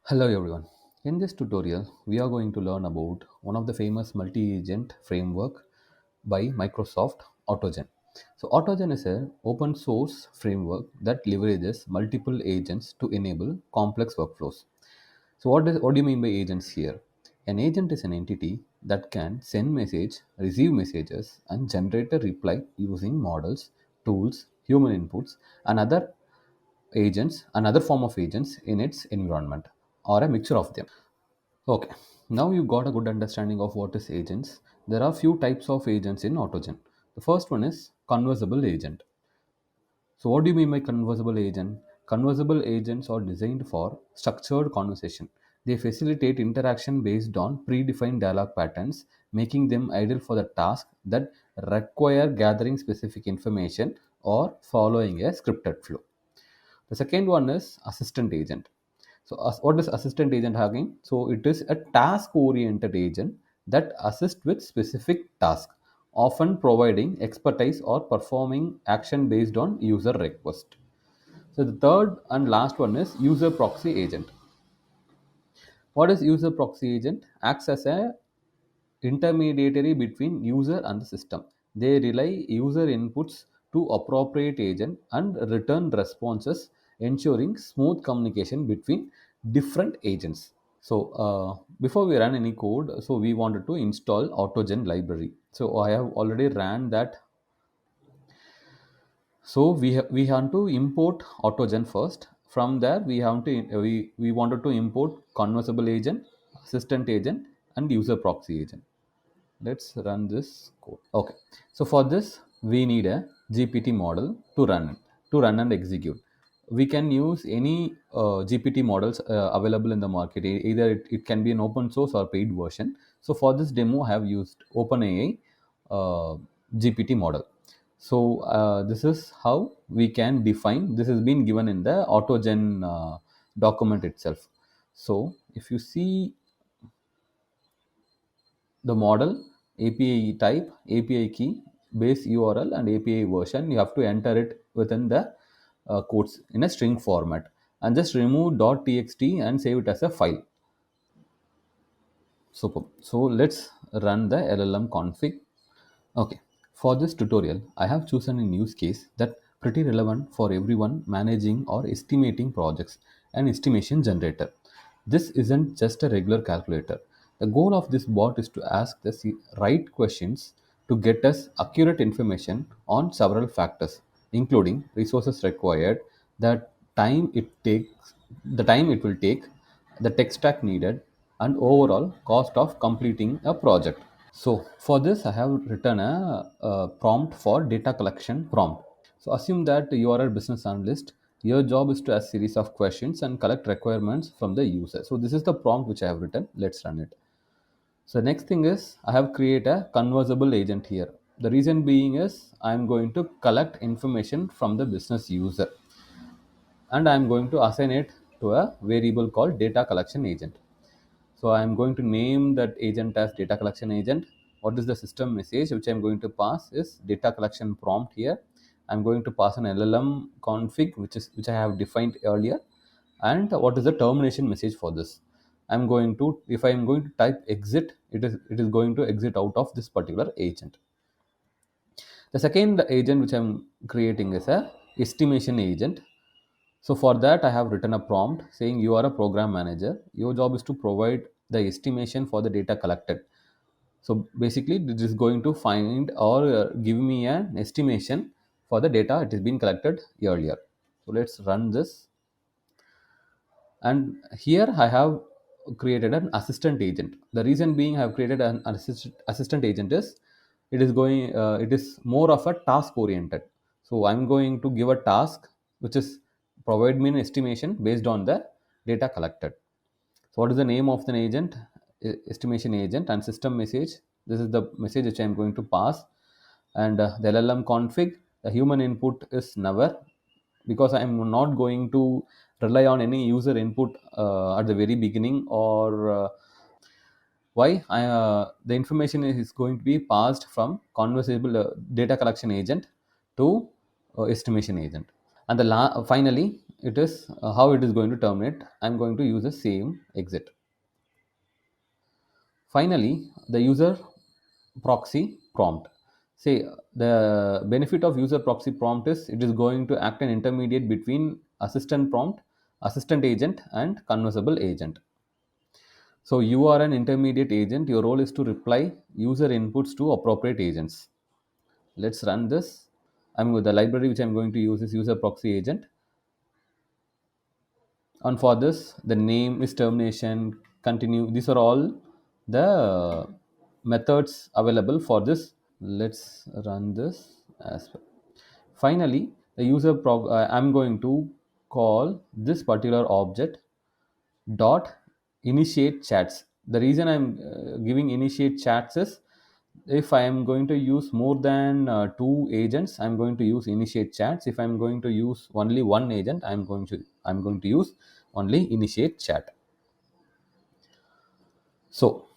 Hello everyone. In this tutorial, we are going to learn about one of the famous multi-agent framework by Microsoft Autogen. So Autogen is an open source framework that leverages multiple agents to enable complex workflows. So what do you mean by agents here? An agent is an entity that can send message, receive messages, and generate a reply using models, tools, human inputs, and other agents, another form of agents in its environment or a mixture of them. Okay, now you got a good understanding of what is agents. There are few types of agents in Autogen. The first one is conversable agent. So what do you mean by conversable agent? Conversable agents are designed for structured conversation. They facilitate interaction based on predefined dialogue patterns, making them ideal for the task that require gathering specific information or following a scripted flow. The second one is assistant agent. So, what is assistant agent having? So, it is a task-oriented agent that assists with specific task, often providing expertise or performing action based on user request. So, the third and last one is user proxy agent. What is user proxy agent? Acts as a intermediary between user and the system. They rely user inputs to appropriate agent and return responses, ensuring smooth communication between different agents. So before we run any code, so we wanted to install Autogen library. So I have already ran that. So we have to import Autogen first. From there, we wanted to import conversable agent, assistant agent, and user proxy agent. Let's run this code. Okay. So for this, we need a GPT model to run and execute. We can use any GPT models available in the market. Either it can be an open source or paid version. So for this demo, I have used OpenAI uh, GPT model. So this is how we can define. This has been given in the Autogen document itself. So if you see the model, API type, API key, base URL, and API version, you have to enter it within the quotes in a string format and just remove .txt and save it as a file. Super. So let's run the LLM config. Okay, for this tutorial, I have chosen a use case that pretty relevant for everyone managing or estimating projects, an estimation generator. This isn't just a regular calculator. The goal of this bot is to ask the right questions to get us accurate information on several factors, including resources required, the time it will take, the tech stack needed, and overall cost of completing a project. So for this, I have written a prompt for data collection prompt. So assume that you are a business analyst. Your job is to ask series of questions and collect requirements from the user. So this is the prompt which I have written. Let's run it. So next thing is I have created a conversable agent here. The reason being is I'm going to collect information from the business user and I'm going to assign it to a variable called data collection agent. So I'm going to name that agent as data collection agent. What is the system message which I'm going to pass is data collection prompt here. I'm going to pass an LLM config which I have defined earlier. And what is the termination message for this? I'm going to, if I'm going to type exit, it is going to exit out of this particular agent. The second agent which I'm creating is a estimation agent. So for that, I have written a prompt saying you are a program manager. Your job is to provide the estimation for the data collected. So basically, it is going to find or give me an estimation for the data it has been collected earlier. So let's run this. And here I have created an assistant agent. The reason being I have created an assistant agent is it is more of a task oriented. So I'm going to give a task which is provide me an estimation based on the data collected. So what is the name of the agent? Estimation agent and system message. This is the message which I'm going to pass. And the LLM config, the human input is never, because I'm not going to rely on any user input at the very beginning or why the information is going to be passed from conversable data collection agent to estimation agent. And finally, it is how it is going to terminate. I'm going to use the same exit. Finally, the user proxy prompt. Say the benefit of user proxy prompt is it is going to act an intermediate between assistant prompt, assistant agent, and conversable agent. So you are an intermediate agent. Your role is to reply user inputs to appropriate agents. Let's run this. I'm with the library which I'm going to use is user proxy agent. And for this, the name is termination, continue. These are all the methods available for this. Let's run this as well. Finally, I'm going to call this particular object dot initiate chats. The reason I'm giving initiate chats is if I am going to use more than two agents, I'm going to use initiate chats. If I'm going to use only one agent, I'm going to use only initiate chat. So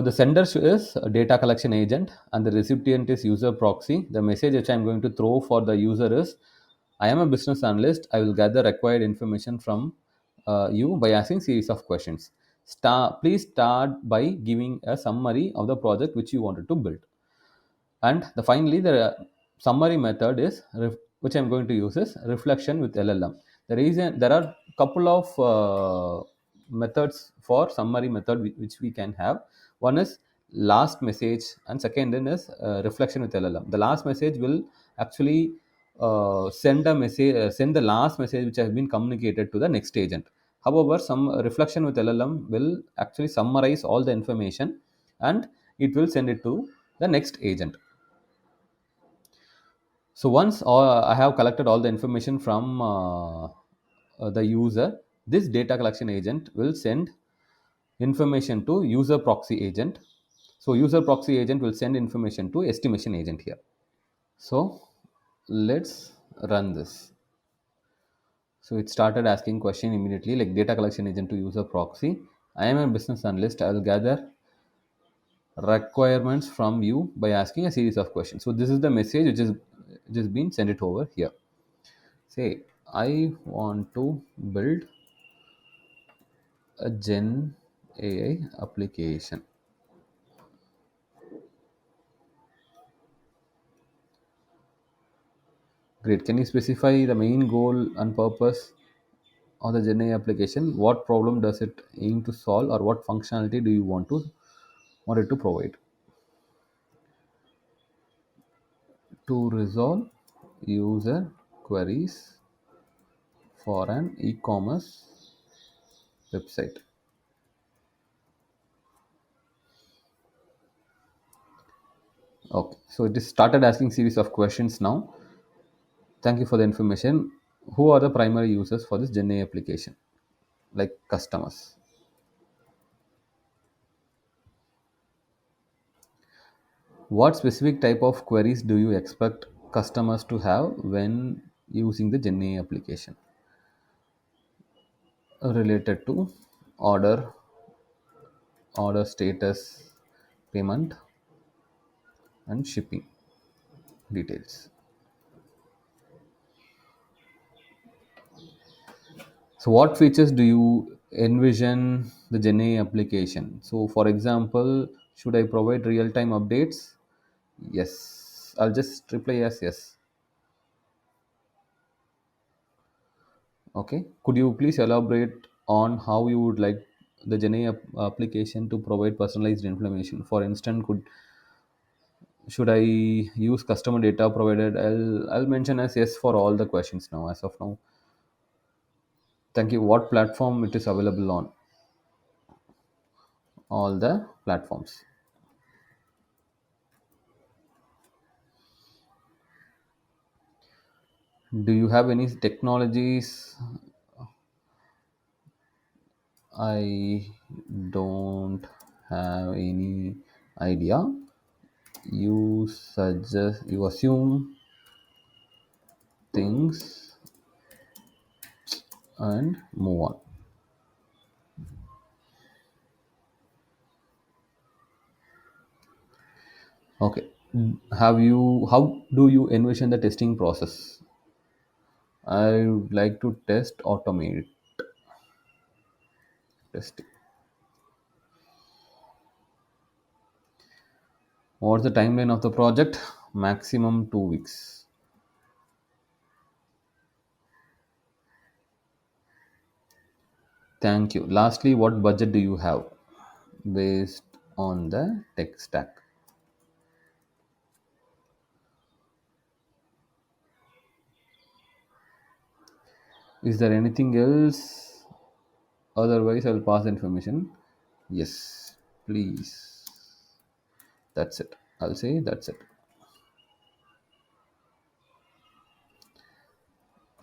the sender is a data collection agent and the recipient is user proxy. The message which I'm going to throw for the user is, I am a business analyst. I will gather required information from you by asking series of questions. Please start by giving a summary of the project which you wanted to build. And finally, the summary method is which I'm going to use is reflection with LLM. The reason there are couple of methods for summary method which we can have. One is last message, and second one is reflection with LLM. The last message will actually send the last message which has been communicated to the next agent. However, some reflection with LLM will actually summarize all the information and it will send it to the next agent. So once I have collected all the information from the user, this data collection agent will send information to user proxy agent. So user proxy agent will send information to estimation agent here. So let's run this. So it started asking question immediately like data collection agent to user proxy. I am a business analyst. I will gather requirements from you by asking a series of questions. So this is the message which is just been sent it over here. Say I want to build a Gen AI application. Great. Can you specify the main goal and purpose of the Gen AI application? What problem does it aim to solve, or what functionality do you want it to provide? To resolve user queries for an e-commerce website. Okay, so it is started asking series of questions now. Thank you for the information. Who are the primary users for this Gen AI application? Like customers. What specific type of queries do you expect customers to have when using the Gen AI application? Related to order, order status, payment, and shipping details. So, what features do you envision the Gen AI application? So, for example, should I provide real time updates? Yes. I'll just reply yes, yes. Okay. Could you please elaborate on how you would like the Gen AI application to provide personalized information? For instance, should I use customer data provided? I'll mention as yes for all the questions now. As of now, thank you. What platform it is available on? All the platforms. Do you have any technologies? I don't have any idea. You assume things and move on. Okay. How do you envision the testing process? I would like to test automate testing. What's the timeline of the project? Maximum 2 weeks. Thank you. Lastly, what budget do you have based on the tech stack? Is there anything else? Otherwise, I'll pass the information. Yes, please. That's it. I'll say that's it.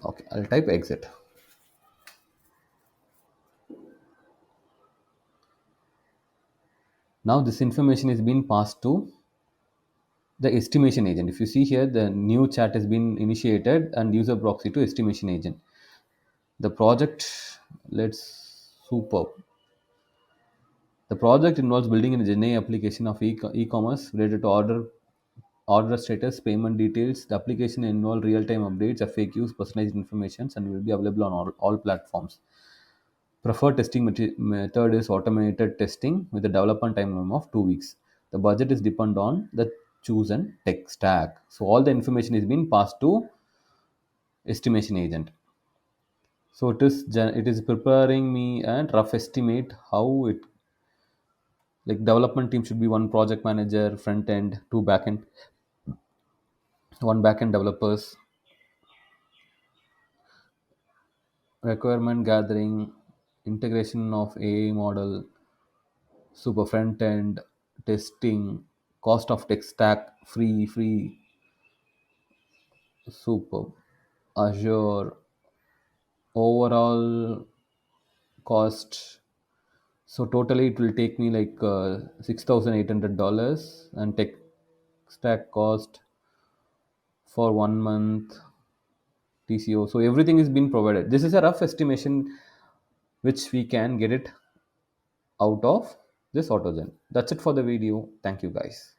Okay, I'll type exit. Now this information is being passed to the estimation agent. If you see here, the new chat has been initiated and user proxy to estimation agent. The project, let's super. The project involves building a GenAI application of e-commerce related to order status, payment details. The application involves real-time updates, FAQs, personalized information, and will be available on all platforms. Preferred testing method is automated testing with a development time of 2 weeks. The budget is depend on the chosen tech stack. So all the information is being passed to estimation agent. So it is preparing me a rough estimate how it, like, development team should be one project manager, front end, two back end, one back end developers, requirement gathering, integration of AI model, super front end, testing, cost of tech stack, free, super, Azure, overall cost. So totally it will take me like $6,800, and tech stack cost for 1 month, TCO. So everything is being provided. This is a rough estimation which we can get it out of this Autogen. That's it for the video. Thank you guys.